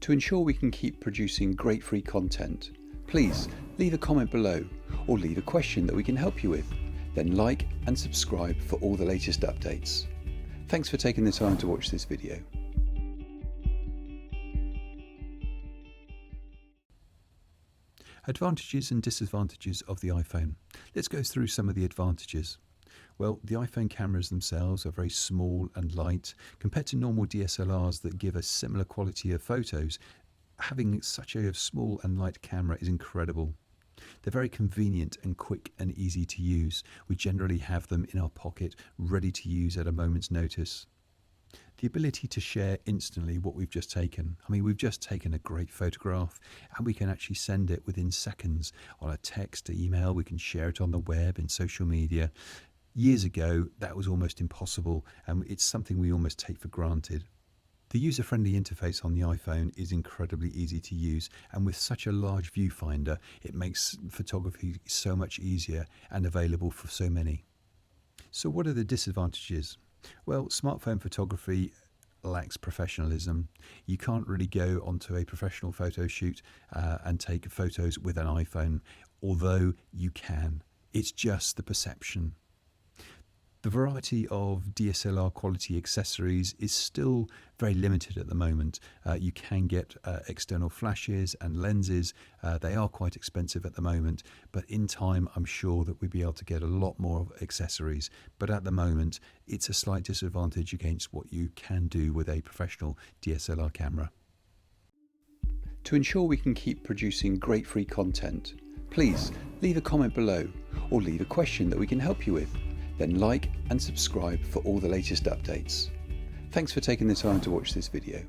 To ensure we can keep producing great free content, please leave a comment below or leave a question that we can help you with. Then like and subscribe for all the latest updates. Thanks for taking the time to watch this video. Advantages and disadvantages of the iPhone. Let's go through some of the advantages. Well, the iPhone cameras themselves are very small and light. Compared to normal DSLRs that give a similar quality of photos, having such a small and light camera is incredible. They're very convenient and quick and easy to use. We generally have them in our pocket, ready to use at a moment's notice. The ability to share instantly what we've just taken. I mean, we've just taken a great photograph and we can actually send it within seconds on a text, email. We can share it on the web, in social media. Years ago, that was almost impossible, and it's something we almost take for granted. The user-friendly interface on the iPhone is incredibly easy to use, and with such a large viewfinder, it makes photography so much easier and available for so many. So what are the disadvantages? Well, smartphone photography lacks professionalism. You can't really go onto a professional photo shoot and take photos with an iPhone, although you can. It's just the perception. The variety of DSLR quality accessories is still very limited at the moment. You can get external flashes and lenses. They are quite expensive at the moment, but in time I'm sure that we'll be able to get a lot more accessories. But at the moment it's a slight disadvantage against what you can do with a professional DSLR camera. To ensure we can keep producing great free content, please leave a comment below or leave a question that we can help you with. Then like and subscribe for all the latest updates. Thanks for taking the time to watch this video.